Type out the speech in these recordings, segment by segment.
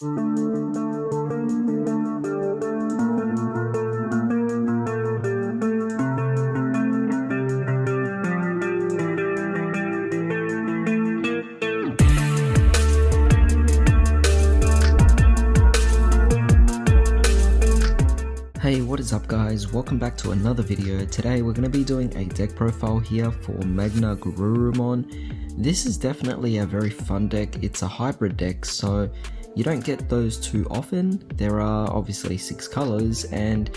Hey, what is up guys, welcome back to another video. Today we're going to be doing a deck profile here for MagnaGarurumon. This is definitely a very fun deck. It's a hybrid deck, so you don't get those too often. There are obviously 6 colors, and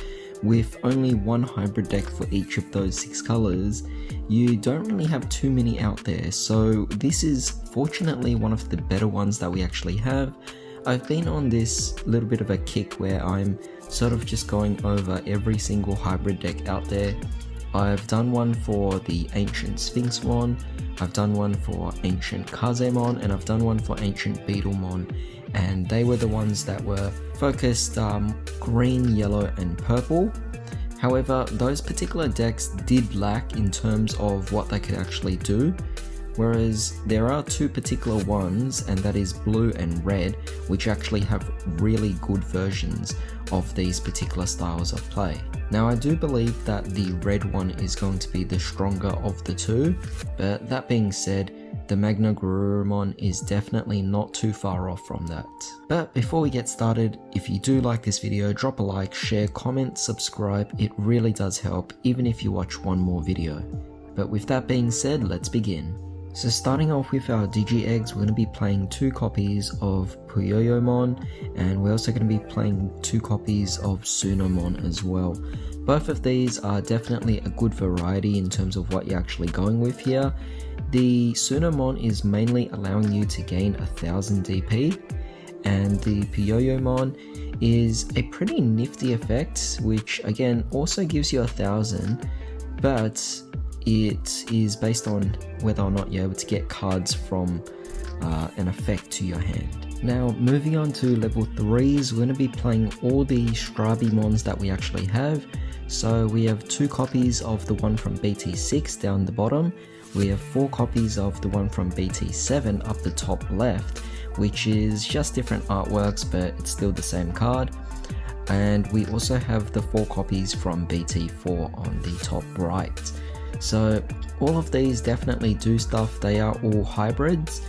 with only one hybrid deck for each of those 6 colors, you don't really have too many out there. So this is fortunately one of the better ones that we actually have. I've been on this little bit of a kick where I'm sort of just going over every single hybrid deck out there. I've done one for the Ancient Sphinxmon, I've done one for Ancient Kazemon, and I've done one for Ancient Beetlemon, and they were the ones that were focused green, yellow and purple. However, those particular decks did lack in terms of what they could actually do. Whereas there are 2 particular ones, and that is blue and red, which actually have really good versions of these particular styles of play. Now I do believe that the red one is going to be the stronger of the 2, but that being said, the MagnaGarurumon is definitely not too far off from that. But before we get started, if you do like this video, drop a like, share, comment, subscribe. It really does help, even if you watch one more video. But with that being said, let's begin. So starting off with our Digi Eggs, we're going to be playing 2 copies of Puyoyomon, and we're also going to be playing 2 copies of Sunomon as well. Both of these are definitely a good variety in terms of what you're actually going with here. The Sunomon is mainly allowing you to gain 1000 DP, and the Puyoyomon is a pretty nifty effect, which again also gives you 1000, but it is based on whether or not you're able to get cards from an effect to your hand. Now moving on to level 3s, we're going to be playing all the Strabimons that we actually have. So we have 2 copies of the one from BT6 down the bottom, we have 4 copies of the one from BT7 up the top left, which is just different artworks but it's still the same card. And we also have the 4 copies from BT4 on the top right. So all of these definitely do stuff. They are all hybrids,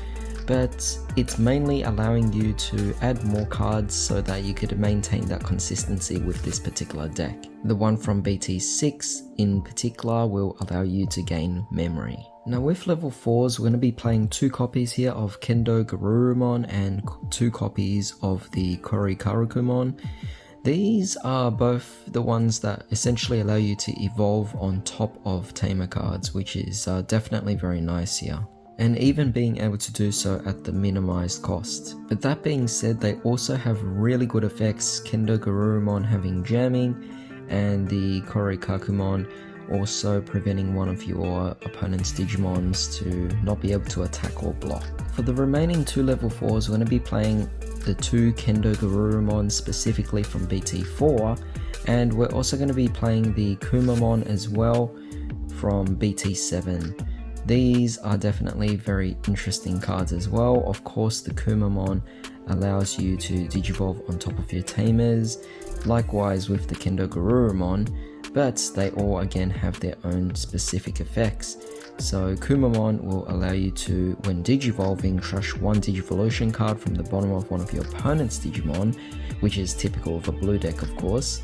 but it's mainly allowing you to add more cards so that you could maintain that consistency with this particular deck. The one from BT6 in particular will allow you to gain memory. Now with level 4s, we're going to be playing 2 copies here of MagnaGarurumon and 2 copies of the Korikarukumon. These are both the ones that essentially allow you to evolve on top of tamer cards, which is definitely very nice here. And even being able to do so at the minimized cost. But that being said, they also have really good effects, MagnaGarurumon having jamming, and the Korikakumon also preventing one of your opponent's Digimons to not be able to attack or block. For the remaining 2 level 4s, we're going to be playing the 2 MagnaGarurumon specifically from BT4, and we're also going to be playing the Kumamon as well from BT7. These are definitely very interesting cards as well. Of course, the Kumamon allows you to digivolve on top of your tamers, likewise with the MagnaGarurumon, but they all again have their own specific effects. So Kumamon will allow you to, when digivolving, crush 1 Digivolution card from the bottom of one of your opponent's Digimon, which is typical of a blue deck of course,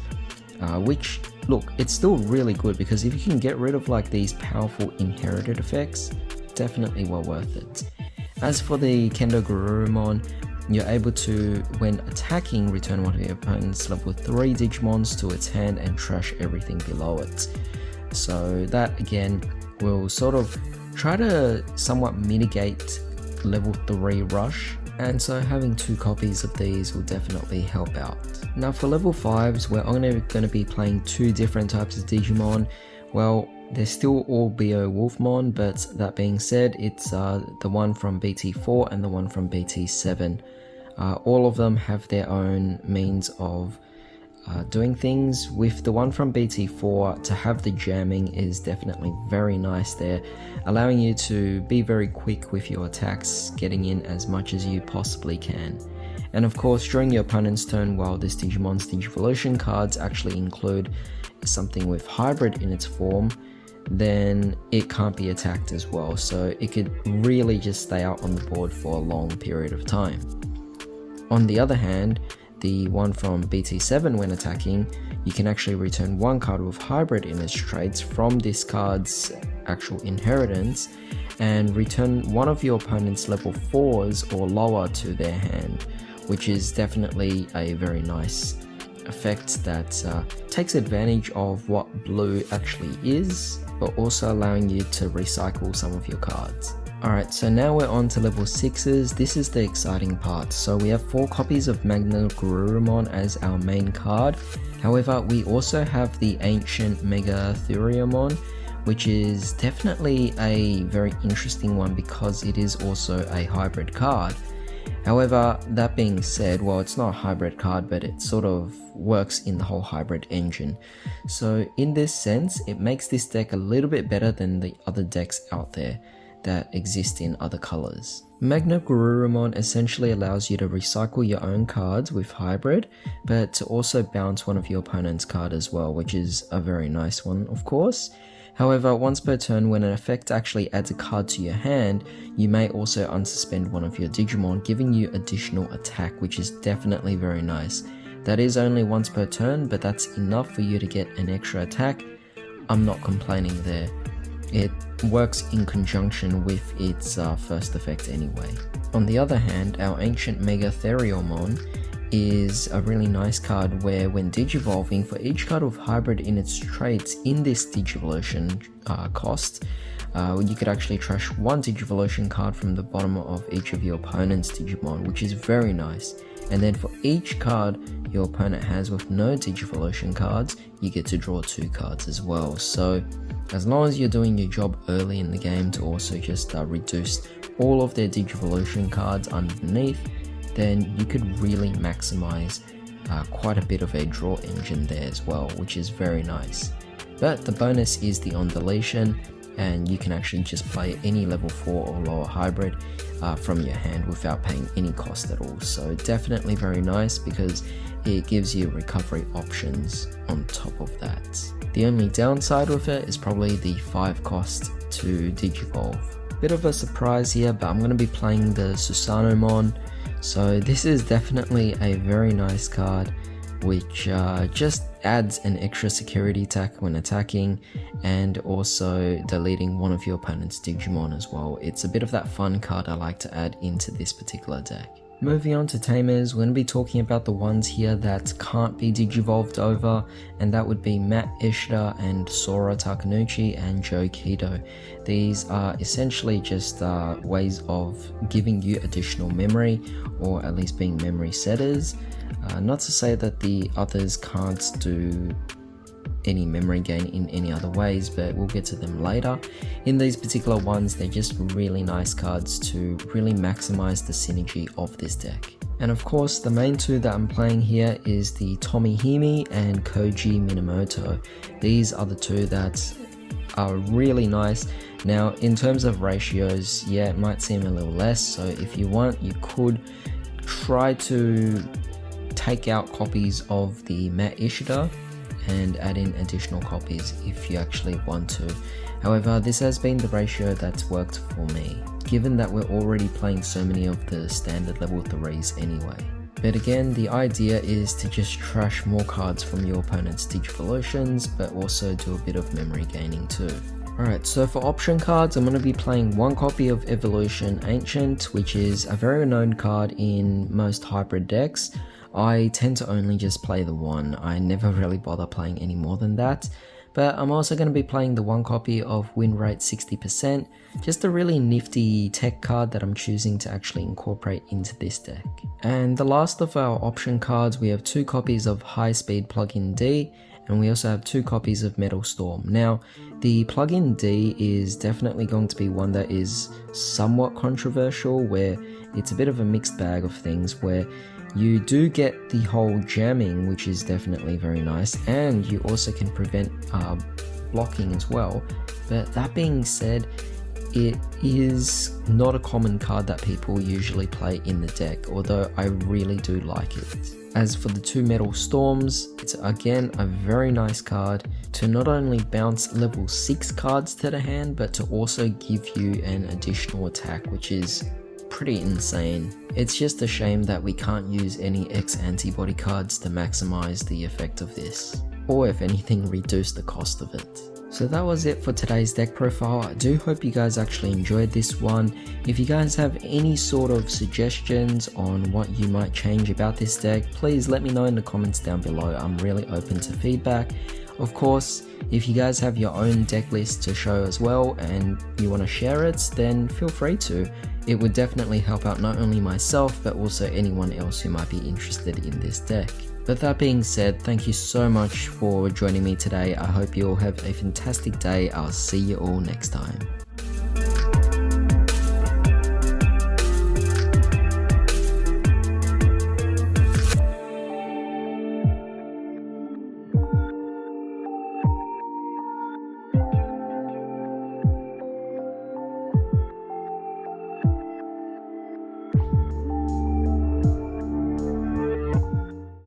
which, look, it's still really good because if you can get rid of like these powerful inherited effects, definitely well worth it. As for the MagnaGarurumon, you're able to, when attacking, return one of your opponent's level 3 Digimons to its hand and trash everything below it. So that again will sort of try to somewhat mitigate level 3 rush, and so having 2 copies of these will definitely help out. Now for level 5s, we're only going to be playing 2 different types of Digimon. Well, they're still all Beowulfmon, but that being said, it's the one from BT4 and the one from BT7. All of them have their own means of doing things. With the one from BT4, to have the jamming is definitely very nice there, allowing you to be very quick with your attacks, getting in as much as you possibly can. And of course, during your opponent's turn, while this Digimon's Digivolution cards actually include something with hybrid in its form, then it can't be attacked as well, so it could really just stay out on the board for a long period of time. On the other hand, the one from BT7, when attacking, you can actually return one card with hybrid in its traits from this card's actual inheritance and return one of your opponent's level 4s or lower to their hand, which is definitely a very nice effect that takes advantage of what blue actually is, but also allowing you to recycle some of your cards. Alright, so now we're on to level 6s. This is the exciting part. So we have 4 copies of MagnaGarurumon as our main card. However, we also have the ancient MagnaGarurumon, which is definitely a very interesting one because it is also a hybrid card. However, that being said, well, it's not a hybrid card, but it sort of works in the whole hybrid engine. So in this sense, it makes this deck a little bit better than the other decks out there that exist in other colors. MagnaGarurumon essentially allows you to recycle your own cards with hybrid, but to also bounce one of your opponent's card as well, which is a very nice one, of course. However, once per turn, when an effect actually adds a card to your hand, you may also unsuspend one of your Digimon, giving you additional attack, which is definitely very nice. That is only once per turn, but that's enough for you to get an extra attack. I'm not complaining there. It works in conjunction with its first effect anyway. On the other hand, our ancient MagnaGarurumon is a really nice card where when digivolving, for each card with hybrid in its traits in this Digivolution cost, you could actually trash one Digivolution card from the bottom of each of your opponent's Digimon, which is very nice. And then for each card your opponent has with no Digivolution cards, you get to draw 2 cards as well. So as long as you're doing your job early in the game to also just reduce all of their Digivolution cards underneath, then you could really maximize quite a bit of a draw engine there as well, which is very nice. But the bonus is the on deletion, and you can actually just play any level 4 or lower hybrid from your hand without paying any cost at all. So definitely very nice because it gives you recovery options on top of that. The only downside with it is probably the 5 cost to digivolve. Bit of a surprise here, but I'm going to be playing the Susanomon. So this is definitely a very nice card, which just adds an extra security attack when attacking and also deleting one of your opponent's Digimon as well. It's a bit of that fun card I like to add into this particular deck. Moving on to Tamers, we're going to be talking about the ones here that can't be digivolved over, and that would be Matt Ishida and Sora Takanuchi and Joe Kido. These are essentially just ways of giving you additional memory, or at least being memory setters. Not to say that the others can't do any memory gain in any other ways, but we'll get to them later. In these particular ones, they're just really nice cards to really maximize the synergy of this deck. And of course, the main 2 that I'm playing here is the Tomihime and Koji Minamoto. These are the 2 that are really nice. Now, in terms of ratios, yeah, it might seem a little less, so if you want, you could try to take out copies of the Matt Ishida and add in additional copies if you actually want to. However, this has been the ratio that's worked for me, given that we're already playing so many of the standard level 3s anyway. But again, the idea is to just trash more cards from your opponent's Digivolutions, but also do a bit of memory gaining too. Alright, so for option cards, I'm going to be playing 1 copy of Evolution Ancient, which is a very known card in most hybrid decks. I tend to only just play the 1, I never really bother playing any more than that. But I'm also going to be playing the 1 copy of Win Rate 60%, just a really nifty tech card that I'm choosing to actually incorporate into this deck. And the last of our option cards, we have 2 copies of High Speed Plugin D, and we also have 2 copies of Metal Storm. Now, the Plugin D is definitely going to be one that is somewhat controversial, where it's a bit of a mixed bag of things, where you do get the whole jamming, which is definitely very nice, and you also can prevent blocking as well. But that being said, it is not a common card that people usually play in the deck, although I really do like it. As for the 2 Metal Storms, it's again a very nice card to not only bounce level 6 cards to the hand, but to also give you an additional attack, which is pretty insane. It's just a shame that we can't use any X antibody cards to maximize the effect of this, or if anything reduce the cost of it. So that was it for today's deck profile. I do hope you guys actually enjoyed this one. If you guys have any sort of suggestions on what you might change about this deck, please let me know in the comments down below. I'm really open to feedback. Of course, if you guys have your own deck list to show as well and you want to share it, then feel free to. It would definitely help out not only myself, but also anyone else who might be interested in this deck. But that being said, thank you so much for joining me today. I hope you all have a fantastic day. I'll see you all next time.